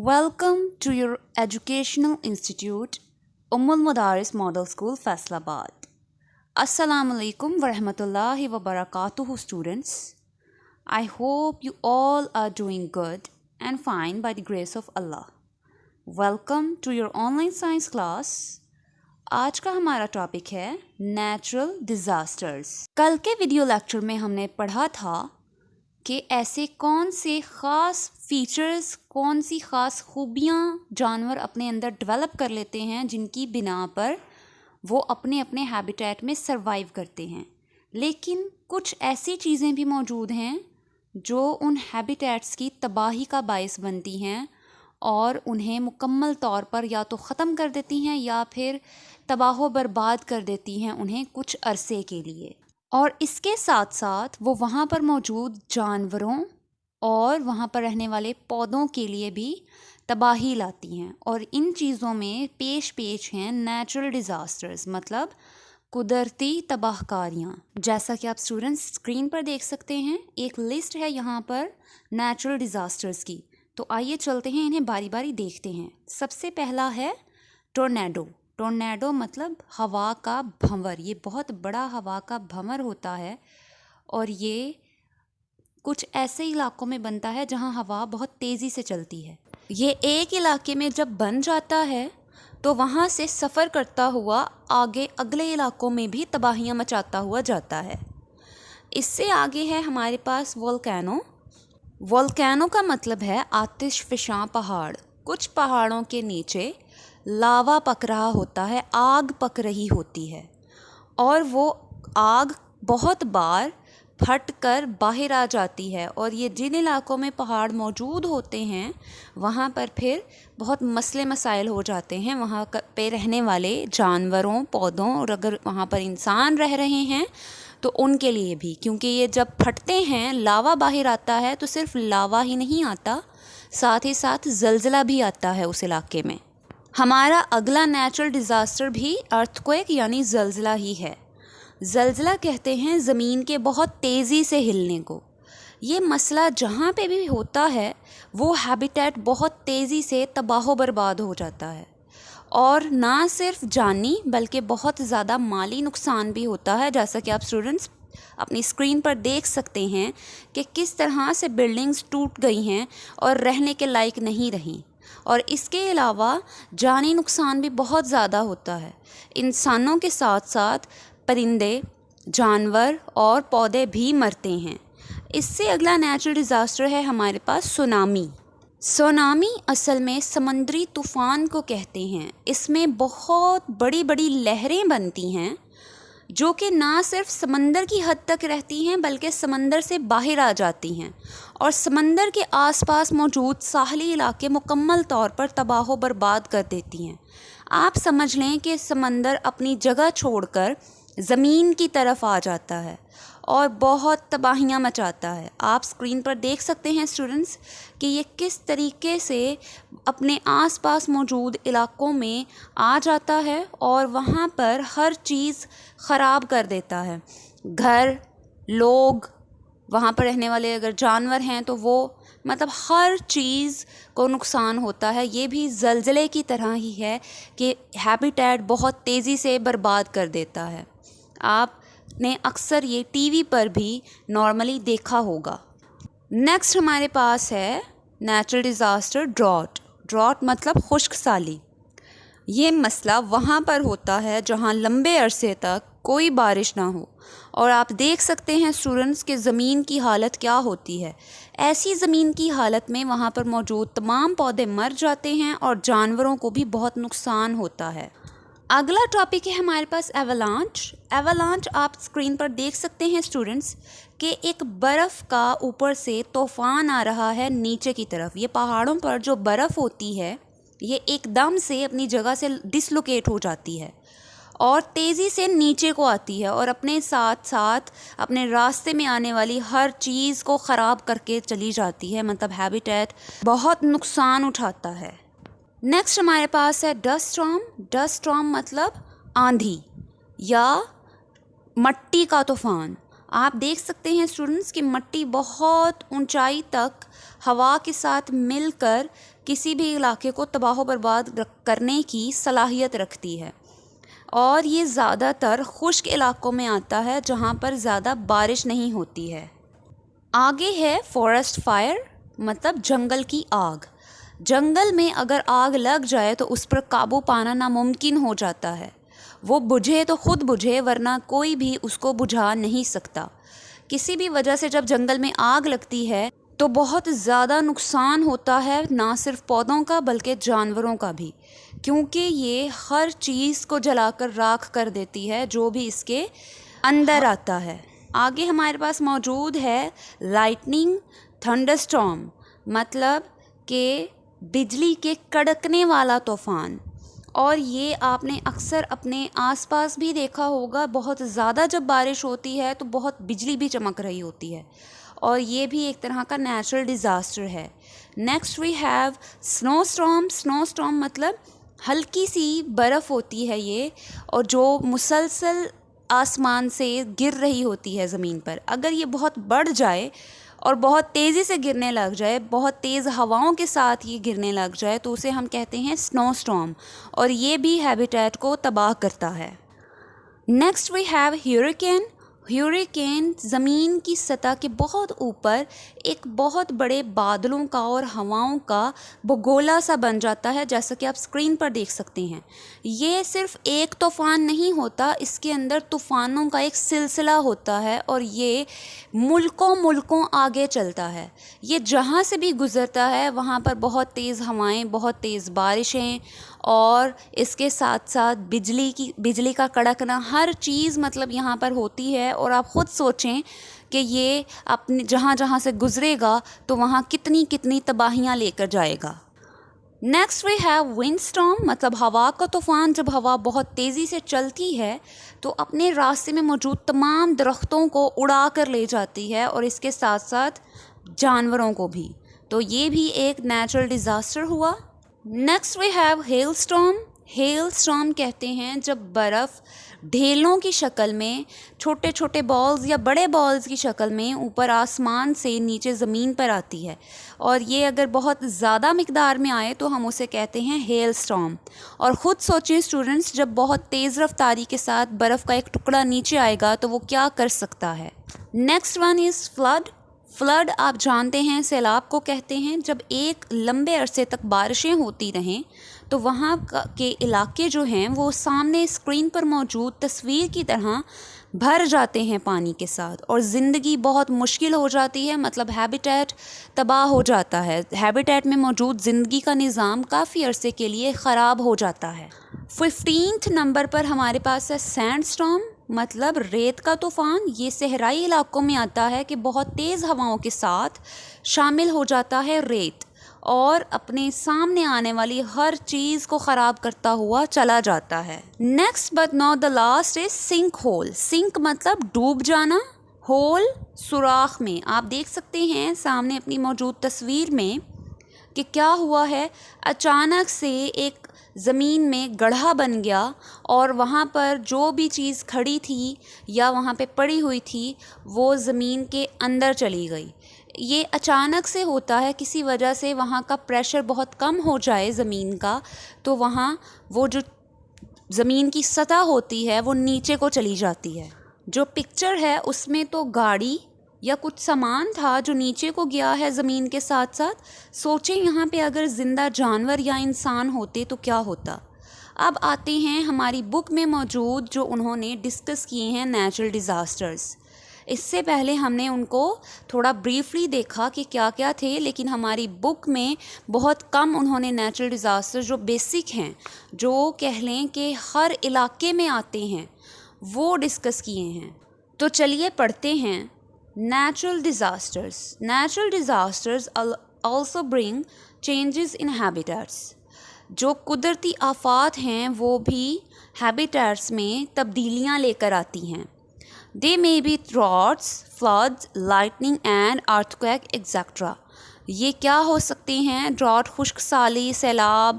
Welcome to your educational institute, Ummul Madaris Model School, Faisalabad. Assalamu alaikum wa rahmatullahi wa barakatuhu, students. I hope you all are doing good and fine by the grace of Allah. Welcome to your online science class. آج کا ہمارا topic ہے natural disasters. کل کے video lecture میں ہم نے پڑھا تھا کہ ایسے کون سے خاص فیچرز، کون سی خاص خوبیاں جانور اپنے اندر ڈیولپ کر لیتے ہیں جن کی بنا پر وہ اپنے اپنے ہیبیٹیٹ میں سروائیو کرتے ہیں. لیکن کچھ ایسی چیزیں بھی موجود ہیں جو ان ہیبیٹیٹس کی تباہی کا باعث بنتی ہیں اور انہیں مکمل طور پر یا تو ختم کر دیتی ہیں یا پھر تباہ و برباد کر دیتی ہیں انہیں کچھ عرصے کے لیے. اور اس کے ساتھ ساتھ وہ وہاں پر موجود جانوروں اور وہاں پر رہنے والے پودوں کے لیے بھی تباہی لاتی ہیں. اور ان چیزوں میں پیش ہیں نیچرل ڈیزاسٹرز، مطلب قدرتی تباہ کاریاں. جیسا کہ آپ اسٹوڈنٹس اسکرین پر دیکھ سکتے ہیں، ایک لسٹ ہے یہاں پر نیچرل ڈیزاسٹرز کی. تو آئیے چلتے ہیں، انہیں باری باری دیکھتے ہیں. سب سے پہلا ہے ٹورنیڈو. ٹورنیڈو مطلب ہوا کا بھنور. یہ بہت بڑا ہوا کا بھنور ہوتا ہے اور یہ کچھ ایسے علاقوں میں بنتا ہے جہاں ہوا بہت تیزی سے چلتی ہے. یہ ایک علاقے میں جب بن جاتا ہے تو وہاں سے سفر کرتا ہوا آگے اگلے علاقوں میں بھی تباہیاں مچاتا ہوا جاتا ہے. اس سے آگے ہے ہمارے پاس والکینو. والکینو کا مطلب ہے آتش فشاں پہاڑ. کچھ پہاڑوں کے نیچے لاوا پک رہا ہوتا ہے، آگ پک رہی ہوتی ہے اور وہ آگ بہت بار پھٹ کر باہر آ جاتی ہے. اور یہ جن علاقوں میں پہاڑ موجود ہوتے ہیں وہاں پر پھر بہت مسئلے مسائل ہو جاتے ہیں وہاں پہ رہنے والے جانوروں، پودوں، اور اگر وہاں پر انسان رہ رہے ہیں تو ان کے لیے بھی، کیونکہ یہ جب پھٹتے ہیں لاوا باہر آتا ہے تو صرف لاوا ہی نہیں آتا، ساتھ ہی ساتھ زلزلہ بھی آتا ہے اس علاقے میں. ہمارا اگلا نیچرل ڈیزاسٹر بھی ارتھ کویک یعنی زلزلہ ہی ہے. زلزلہ کہتے ہیں زمین کے بہت تیزی سے ہلنے کو. یہ مسئلہ جہاں پہ بھی ہوتا ہے وہ ہیبیٹیٹ بہت تیزی سے تباہ و برباد ہو جاتا ہے اور نہ صرف جانی بلکہ بہت زیادہ مالی نقصان بھی ہوتا ہے. جیسا کہ آپ اسٹوڈنٹس اپنی اسکرین پر دیکھ سکتے ہیں کہ کس طرح سے بلڈنگز ٹوٹ گئی ہیں اور رہنے کے لائق نہیں رہیں. اور اس کے علاوہ جانی نقصان بھی بہت زیادہ ہوتا ہے. انسانوں کے ساتھ ساتھ پرندے، جانور اور پودے بھی مرتے ہیں. اس سے اگلا نیچرل ڈیزاسٹر ہے ہمارے پاس سونامی. سونامی اصل میں سمندری طوفان کو کہتے ہیں. اس میں بہت بڑی بڑی لہریں بنتی ہیں جو کہ نہ صرف سمندر کی حد تک رہتی ہیں بلکہ سمندر سے باہر آ جاتی ہیں اور سمندر کے آس پاس موجود ساحلی علاقے مکمل طور پر تباہ و برباد کر دیتی ہیں. آپ سمجھ لیں کہ سمندر اپنی جگہ چھوڑ کر زمین کی طرف آ جاتا ہے اور بہت تباہیاں مچاتا ہے. آپ اسکرین پر دیکھ سکتے ہیں اسٹوڈنٹس کہ یہ کس طریقے سے اپنے آس پاس موجود علاقوں میں آ جاتا ہے اور وہاں پر ہر چیز خراب کر دیتا ہے. گھر، لوگ، وہاں پر رہنے والے اگر جانور ہیں تو وہ مطلب ہر چیز کو نقصان ہوتا ہے. یہ بھی زلزلے کی طرح ہی ہے کہ ہیبیٹیٹ بہت تیزی سے برباد کر دیتا ہے. آپ نے اکثر یہ ٹی وی پر بھی نارملی دیکھا ہوگا. نیکسٹ ہمارے پاس ہے نیچرل ڈیزاسٹر ڈراٹ. ڈراٹ مطلب خشک سالی. یہ مسئلہ وہاں پر ہوتا ہے جہاں لمبے عرصے تک کوئی بارش نہ ہو اور آپ دیکھ سکتے ہیں اسٹوڈنٹس کہ زمین کی حالت کیا ہوتی ہے. ایسی زمین کی حالت میں وہاں پر موجود تمام پودے مر جاتے ہیں اور جانوروں کو بھی بہت نقصان ہوتا ہے. اگلا ٹاپک ہے ہمارے پاس ایولانچ. ایولانچ آپ اسکرین پر دیکھ سکتے ہیں اسٹوڈنٹس کہ ایک برف کا اوپر سے طوفان آ رہا ہے نیچے کی طرف. یہ پہاڑوں پر جو برف ہوتی ہے یہ ایک دم سے اپنی جگہ سے ڈسلوکیٹ ہو جاتی ہے اور تیزی سے نیچے کو آتی ہے اور اپنے ساتھ ساتھ اپنے راستے میں آنے والی ہر چیز کو خراب کر کے چلی جاتی ہے. مطلب ہیبیٹیٹ بہت نقصان اٹھاتا ہے. نیکسٹ ہمارے پاس ہے ڈسٹ اسٹارم. ڈسٹ اسٹارم مطلب آندھی یا مٹی کا طوفان. آپ دیکھ سکتے ہیں اسٹوڈنٹس کہ مٹی بہت اونچائی تک ہوا کے ساتھ مل کر کسی بھی علاقے کو تباہ و برباد کرنے کی صلاحیت رکھتی ہے، اور یہ زیادہ تر خشک علاقوں میں آتا ہے جہاں پر زیادہ بارش نہیں ہوتی ہے۔ آگے ہے فارسٹ فائر، مطلب جنگل کی آگ۔ جنگل میں اگر آگ لگ جائے تو اس پر قابو پانا ناممکن ہو جاتا ہے، وہ بجھے تو خود بجھے، ورنہ کوئی بھی اس کو بجھا نہیں سکتا۔ کسی بھی وجہ سے جب جنگل میں آگ لگتی ہے تو بہت زیادہ نقصان ہوتا ہے، نہ صرف پودوں کا بلکہ جانوروں کا بھی، کیونکہ یہ ہر چیز کو جلا کر راکھ کر دیتی ہے جو بھی اس کے اندر آتا ہے۔ آگے ہمارے پاس موجود ہے لائٹننگ تھنڈر اسٹارم، مطلب کہ بجلی کے کڑکنے والا طوفان، اور یہ آپ نے اکثر اپنے آس پاس بھی دیکھا ہوگا۔ بہت زیادہ جب بارش ہوتی ہے تو بہت بجلی بھی چمک رہی ہوتی ہے، اور یہ بھی ایک طرح کا نیچرل ڈیزاسٹر ہے۔ نیکسٹ وی ہیو سنو اسٹارم۔ سنو اسٹارم مطلب ہلکی سی برف ہوتی ہے یہ، اور جو مسلسل آسمان سے گر رہی ہوتی ہے زمین پر۔ اگر یہ بہت بڑھ جائے اور بہت تیزی سے گرنے لگ جائے، بہت تیز ہواؤں کے ساتھ یہ گرنے لگ جائے، تو اسے ہم کہتے ہیں سنو اسٹارم، اور یہ بھی ہیبیٹیٹ کو تباہ کرتا ہے۔ Next we have ہیوریکین۔ ہیوریکین زمین کی سطح کے بہت اوپر ایک بہت بڑے بادلوں کا اور ہواؤں کا بگولا سا بن جاتا ہے، جیسا کہ آپ اسکرین پر دیکھ سکتے ہیں۔ یہ صرف ایک طوفان نہیں ہوتا، اس کے اندر طوفانوں کا ایک سلسلہ ہوتا ہے، اور یہ ملکوں آگے چلتا ہے۔ یہ جہاں سے بھی گزرتا ہے وہاں پر بہت تیز ہوائیں، بہت تیز بارشیں، اور اس کے ساتھ ساتھ بجلی کا کڑکنا، ہر چیز مطلب یہاں پر ہوتی ہے۔ اور آپ خود سوچیں کہ یہ اپنے جہاں سے گزرے گا تو وہاں کتنی تباہیاں لے کر جائے گا۔ Next we have wind storm, مطلب ہوا کا طوفان۔ جب ہوا بہت تیزی سے چلتی ہے تو اپنے راستے میں موجود تمام درختوں کو اڑا کر لے جاتی ہے، اور اس کے ساتھ ساتھ جانوروں کو بھی۔ تو یہ بھی ایک نیچرل ڈیزاسٹر ہوا۔ Next we have hail storm. Hail storm کہتے ہیں جب برف ڈھیلوں کی شکل میں، چھوٹے چھوٹے بالز یا بڑے بالز کی شکل میں اوپر آسمان سے نیچے زمین پر آتی ہے، اور یہ اگر بہت زیادہ مقدار میں آئے تو ہم اسے کہتے ہیں ہیل اسٹارم۔ اور خود سوچیں اسٹوڈنٹس، جب بہت تیز رفتاری کے ساتھ برف کا ایک ٹکڑا نیچے آئے گا تو وہ کیا کر سکتا ہے۔ Next one is flood. Flood آپ جانتے ہیں سیلاب کو کہتے ہیں۔ جب ایک لمبے عرصے تک بارشیں ہوتی رہیں تو وہاں کے علاقے جو ہیں وہ سامنے اسکرین پر موجود تصویر کی طرح بھر جاتے ہیں پانی کے ساتھ، اور زندگی بہت مشکل ہو جاتی ہے، مطلب ہیبیٹیٹ تباہ ہو جاتا ہے۔ ہیبیٹیٹ میں موجود زندگی کا نظام کافی عرصے کے لیے خراب ہو جاتا ہے۔ 15 نمبر پر ہمارے پاس ہے سینڈ اسٹارم، مطلب ریت کا طوفان۔ یہ صحرائی علاقوں میں آتا ہے کہ بہت تیز ہواؤں کے ساتھ شامل ہو جاتا ہے ریت، اور اپنے سامنے آنے والی ہر چیز کو خراب کرتا ہوا چلا جاتا ہے۔ Next but not the last is sinkhole ہول۔ سنک مطلب ڈوب جانا، ہول سوراخ میں۔ آپ دیکھ سکتے ہیں سامنے اپنی موجود تصویر میں کہ کیا ہوا ہے۔ اچانک سے ایک زمین میں گڑھا بن گیا، اور وہاں پر جو بھی چیز کھڑی تھی یا وہاں پہ پڑی ہوئی تھی وہ زمین کے اندر چلی گئی۔ یہ اچانک سے ہوتا ہے، کسی وجہ سے وہاں کا پریشر بہت کم ہو جائے زمین کا، تو وہاں وہ جو زمین کی سطح ہوتی ہے وہ نیچے کو چلی جاتی ہے۔ جو پکچر ہے اس میں تو گاڑی یا کچھ سامان تھا جو نیچے کو گیا ہے زمین کے ساتھ ساتھ۔ سوچیں یہاں پہ اگر زندہ جانور یا انسان ہوتے تو کیا ہوتا۔ اب آتے ہیں ہماری بک میں موجود جو انہوں نے ڈسکس کیے ہیں نیچرل ڈیزاسٹرز۔ اس سے پہلے ہم نے ان کو تھوڑا بریفلی دیکھا کہ کیا کیا تھے، لیکن ہماری بک میں بہت کم انہوں نے نیچرل ڈیزاسٹر جو بیسک ہیں، جو کہہ لیں کہ ہر علاقے میں آتے ہیں، وہ ڈسکس کیے ہیں۔ تو چلیے پڑھتے ہیں۔ Natural disasters. Natural disasters also bring changes in habitats۔ جو قدرتی آفات ہیں وہ بھی ہیبیٹیٹس میں تبدیلیاں لے کر آتی ہیں۔ They may be droughts, floods, lightning and earthquake etc۔ یہ کیا ہو سکتے ہیں؟ ڈراٹ خشک سالی، سیلاب،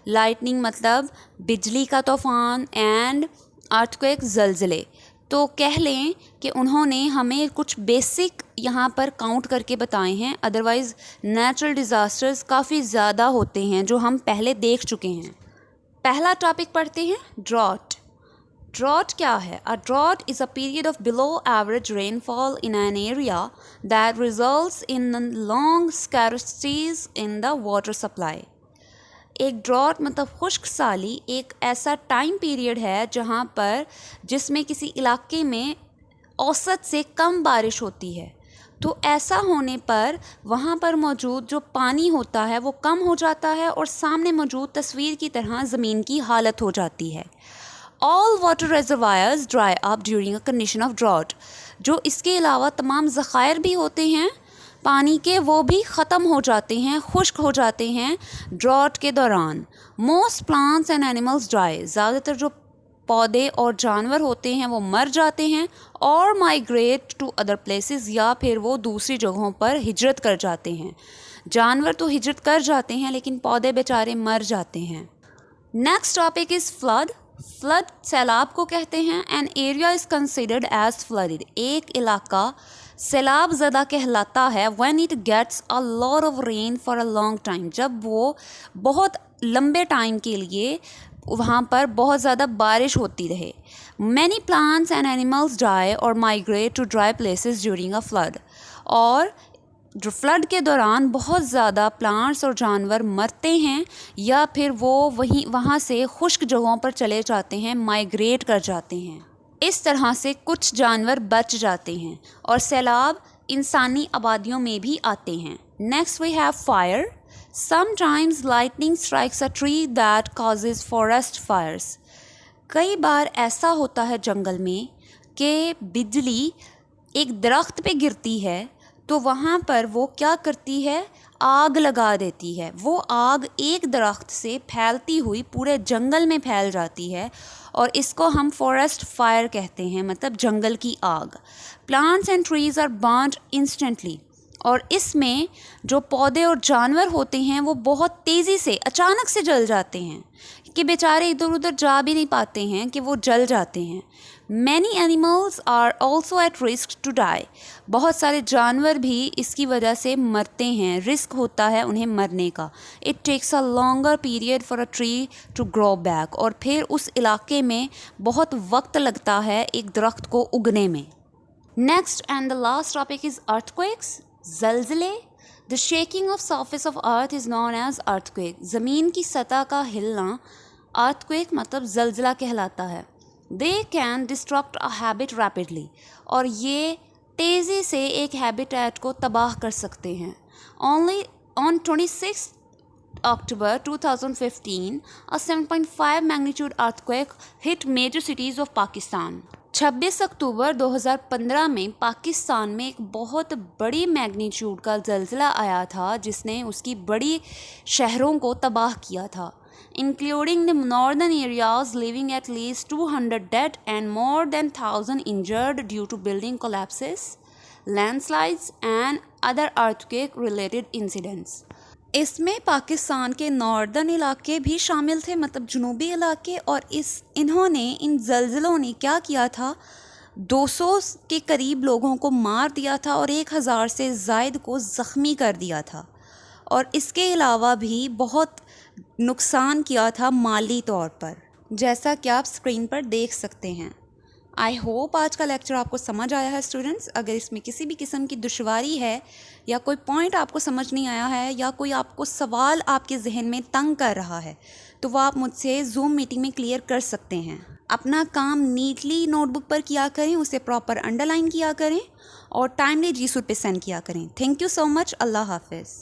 لائٹننگ مطلب بجلی کا طوفان، اینڈ ارتھکویک زلزلے۔ تو کہہ لیں کہ انہوں نے ہمیں کچھ بیسک یہاں پر کاؤنٹ کر کے بتائے ہیں، ادروائز نیچرل ڈیزاسٹرز کافی زیادہ ہوتے ہیں جو ہم پہلے دیکھ چکے ہیں۔ پہلا ٹاپک پڑھتے ہیں، ڈراٹ۔ ڈراٹ کیا ہے؟ A drought is a period of below average rainfall in an area that results in long scarcities in the water supply۔ ایک ڈراٹ مطلب خشک سالی ایک ایسا ٹائم پیریڈ ہے جہاں پر جس میں کسی علاقے میں اوسط سے کم بارش ہوتی ہے، تو ایسا ہونے پر وہاں پر موجود جو پانی ہوتا ہے وہ کم ہو جاتا ہے اور سامنے موجود تصویر کی طرح زمین کی حالت ہو جاتی ہے۔ All water reservoirs dry up during a condition of drought۔ جو اس کے علاوہ تمام ذخائر بھی ہوتے ہیں پانی کے، وہ بھی ختم ہو جاتے ہیں، خشک ہو جاتے ہیں ڈراٹ کے دوران۔ Most plants and animals die۔ زیادہ تر جو پودے اور جانور ہوتے ہیں وہ مر جاتے ہیں، اور migrate to other places، یا پھر وہ دوسری جگہوں پر ہجرت کر جاتے ہیں۔ جانور تو ہجرت کر جاتے ہیں لیکن پودے بیچارے مر جاتے ہیں۔ Next topic is flood. Flood سیلاب کو کہتے ہیں۔ An area is considered as flooded۔ ایک علاقہ سیلاب زدہ کہلاتا ہے when it gets a lot of rain for a long time۔ جب وہ بہت لمبے ٹائم کے لیے وہاں پر بہت زیادہ بارش ہوتی رہے۔ Many plants and animals die or migrate to dry places during a flood۔ اور جو فلڈ کے دوران بہت زیادہ پلانٹس اور جانور مرتے ہیں یا پھر وہ وہاں سے خشک جگہوں پر چلے جاتے ہیں، مائگریٹ کر جاتے ہیں۔ اس طرح سے کچھ جانور بچ جاتے ہیں، اور سیلاب انسانی آبادیوں میں بھی آتے ہیں۔ Next we have fire. Sometimes lightning strikes a tree that causes forest fires۔ کئی بار ایسا ہوتا ہے جنگل میں کہ بجلی ایک درخت پہ گرتی ہے تو وہاں پر وہ کیا کرتی ہے، آگ لگا دیتی ہے۔ وہ آگ ایک درخت سے پھیلتی ہوئی پورے جنگل میں پھیل جاتی ہے، اور اس کو ہم فارسٹ فائر کہتے ہیں، مطلب جنگل کی آگ۔ Plants and trees are burned instantly. اور اس میں جو پودے اور جانور ہوتے ہیں وہ بہت تیزی سے اچانک سے جل جاتے ہیں کہ بیچارے ادھر ادھر جا بھی نہیں پاتے ہیں کہ وہ جل جاتے ہیں۔ Many animals are also at risk to die۔ بہت سارے جانور بھی اس کی وجہ سے مرتے ہیں، رسک ہوتا ہے انہیں مرنے کا۔ It takes a longer period for a tree to grow back۔ اور پھر اس علاقے میں بہت وقت لگتا ہے ایک درخت کو اگنے میں۔ Next and the last topic is earthquakes۔ زلزلے۔ The shaking of surface of earth is known as earthquake۔ زمین کی سطح کا ہلنا earthquake مطلب زلزلہ کہلاتا ہے۔ They can destruct a habit rapidly۔ اور یہ تیزی سے ایک ہیبیٹیٹ کو تباہ کر سکتے ہیں۔ Only on 26 October 2015 a 7.5 magnitude earthquake hit major cities of Pakistan۔ 26 اکتوبر 2015 میں پاکستان میں ایک بہت بڑی میگنیچیوڈ کا زلزلہ آیا تھا جس نے اس کی بڑی شہروں کو تباہ کیا تھا، including the northern areas, leaving at least 200 dead and more than 1,000 injured due to building collapses, landslides and other earthquake related incidents۔ اس میں پاکستان کے ناردرن علاقے بھی شامل تھے، مطلب جنوبی علاقے، اور انہوں نے ان زلزلوں نے کیا کیا تھا، 200 کے قریب لوگوں کو مار دیا تھا اور 1000 سے زائد کو زخمی کر دیا تھا، اور اس کے علاوہ بھی بہت نقصان کیا تھا مالی طور پر، جیسا کہ آپ اسکرین پر دیکھ سکتے ہیں۔ آئی ہوپ آج کا لیکچر آپ کو سمجھ آیا ہے اسٹوڈنٹس۔ اگر اس میں کسی بھی قسم کی دشواری ہے یا کوئی پوائنٹ آپ کو سمجھ نہیں آیا ہے یا کوئی آپ کو سوال آپ کے ذہن میں تنگ کر رہا ہے تو وہ آپ مجھ سے زوم میٹنگ میں کلیئر کر سکتے ہیں۔ اپنا کام نیٹلی نوٹ بک پر کیا کریں، اسے پراپر انڈر لائن کیا کریں اور ٹائملی جی سوٹ پہ سینڈ کیا کریں۔ تھینک یو سو مچ۔ اللہ حافظ۔